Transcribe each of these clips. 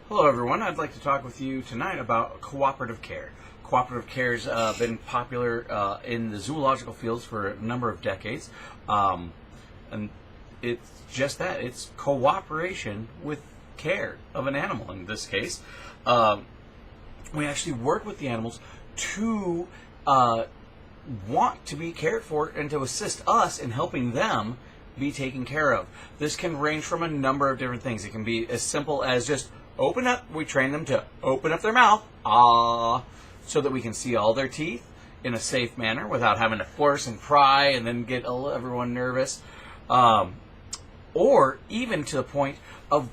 Hello everyone, I'd like to talk with you tonight about cooperative care. Cooperative care has been popular in the zoological fields for a number of decades, and it's just that, it's cooperation with care of an animal in this case. We actually work with the animals to want to be cared for and to assist us in helping them be taken care of. This can range from a number of different things. It can be as simple as just we train them to open up their mouth, so that we can see all their teeth in a safe manner without having to force and pry and then get everyone nervous. Or even to the point of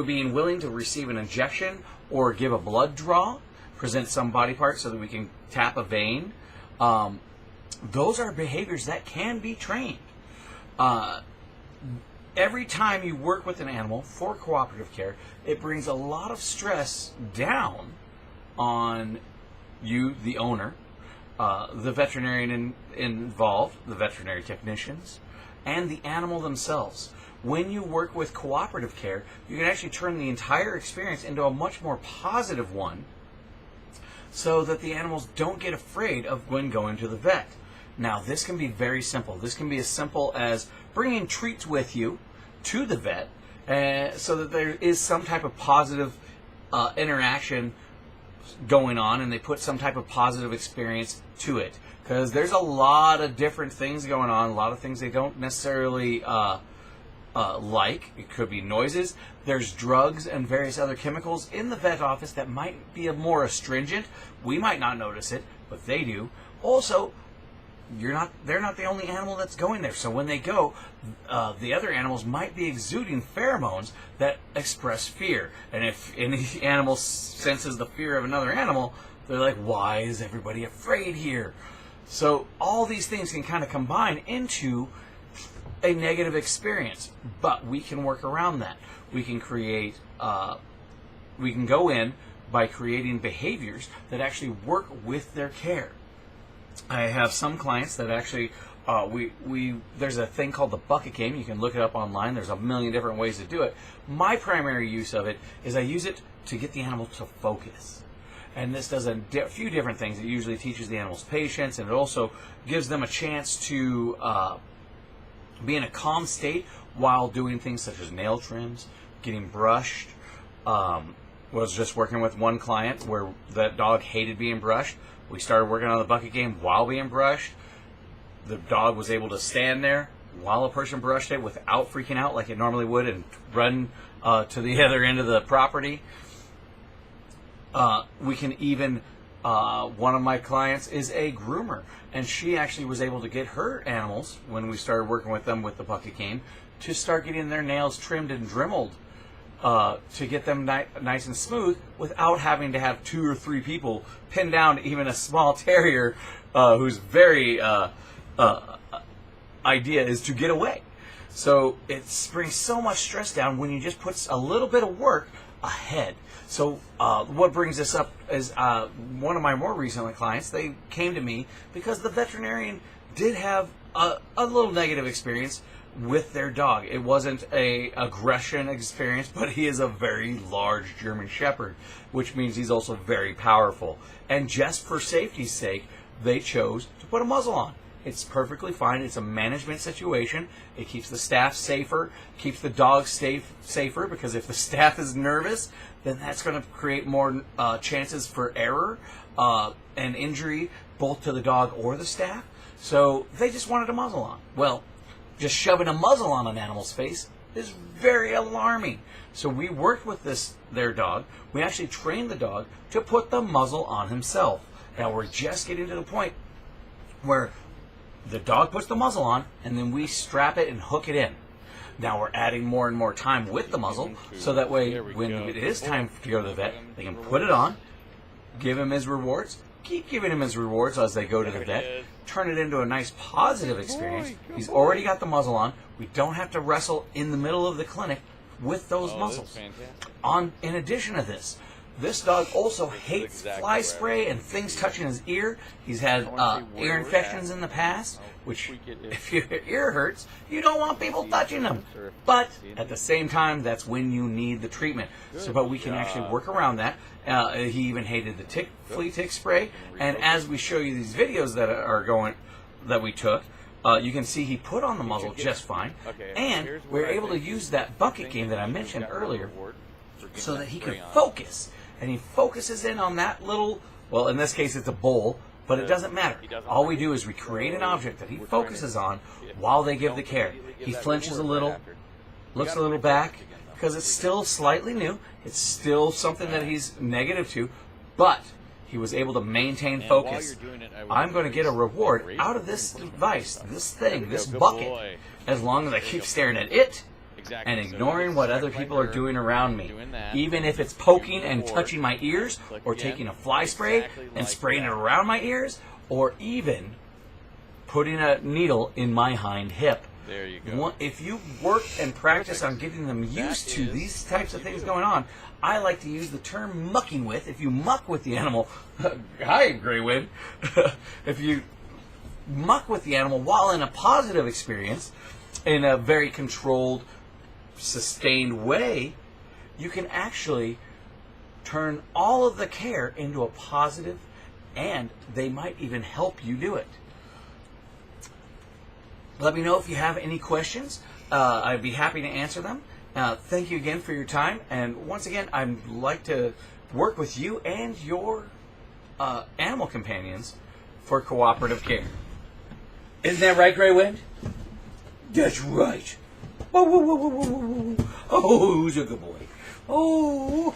being willing to receive an injection or give a blood draw, present some body part so that we can tap a vein. Those are behaviors that can be trained. Every time you work with an animal for cooperative care, it brings a lot of stress down on you, the owner, the veterinarian involved, the veterinary technicians, and the animal themselves. When you work with cooperative care, you can actually turn the entire experience into a much more positive one so that the animals don't get afraid of when going to the vet. Now, this can be very simple. This can be as simple as bringing treats with you to the vet so that there is some type of positive interaction going on, and they put some type of positive experience to it. Because there's a lot of different things going on, a lot of things they don't necessarily like. It could be noises. There's drugs and various other chemicals in the vet office that might be more astringent. We might not notice it, but they do. Also, they're not the only animal that's going there. So when they go, the other animals might be exuding pheromones that express fear. And if any animal senses the fear of another animal, they're like, why is everybody afraid here? So all these things can kind of combine into a negative experience, but we can work around that. We can create, we can go in by creating behaviors that actually work with their care. I have some clients that actually, there's a thing called the bucket game. You can look it up online. There's a million different ways to do it. My primary use of it is I use it to get the animal to focus. And this does a few different things. It usually teaches the animals patience, and it also gives them a chance to be in a calm state while doing things such as nail trims, getting brushed. Was just working with one client where that dog hated being brushed. We started working on the bucket game while being brushed. The dog was able to stand there while a person brushed it without freaking out like it normally would and run to the other end of the property. We can even, one of my clients is a groomer, and she actually was able to get her animals, when we started working with them with the bucket game, to start getting their nails trimmed and dremelled to get them nice and smooth without having to have 2 or 3 people pin down even a small terrier whose very idea is to get away. So it brings so much stress down when you just put a little bit of work ahead. So what brings this up is one of my more recent clients. They came to me because the veterinarian did have a little negative experience with their dog. It wasn't a aggression experience, but he is a very large German Shepherd, which means he's also very powerful. And just for safety's sake, they chose to put a muzzle on. It's perfectly fine. It's a management situation. It keeps the staff safer, keeps the dog safer, because if the staff is nervous, then that's going to create more chances for error and injury, both to the dog or the staff. So they just wanted a muzzle on. Well, just shoving a muzzle on an animal's face is very alarming. So we worked with their dog. We actually trained the dog to put the muzzle on himself. Now we're just getting to the point where the dog puts the muzzle on, and then we strap it and hook it in. Now we're adding more and more time with the muzzle, so that way when it is time to go to the vet, they can put it on, give him his rewards, keep giving him his rewards as they go to the vet, turn it into a nice positive experience. He's already got the muzzle on. We don't have to wrestle in the middle of the clinic with those muzzles. In addition to this, This dog also hates fly spray and things touching his ear. He's had ear infections in the past, which if your ear hurts, you don't want people touching them. But at the same time, that's when you need the treatment. But we can actually work around that. He even hated the flea tick spray. And as we show you these videos that we took, you can see he put on the muzzle just fine. And we're able to use that bucket game that I mentioned earlier so that he could focus. And he focuses in on that little, well, in this case it's a bowl, but it doesn't matter. All we do is we create an object that he focuses on while they give the care. He flinches a little, looks a little back, because it's still slightly new. It's still something that he's negative to, but he was able to maintain focus. I'm going to get a reward out of this device, this thing, this bucket, as long as I keep staring at it and ignoring what other people are doing around me. Even if it's poking and touching my ears, or taking a fly spray and spraying it around my ears, or even putting a needle in my hind hip. There you go. If you work and practice on getting them used to these types of things going on, I like to use the term mucking with. If you muck with the animal, hi, Grey Wind. If you muck with the animal while in a positive experience, in a very controlled, sustained way, you can actually turn all of the care into a positive, and they might even help you do it. Let me know if you have any questions. I'd be happy to answer them. Thank you again for your time. And once again, I'd like to work with you and your animal companions for cooperative care. Isn't that right, Grey Wind? That's right. Oh, who's a good boy? Oh.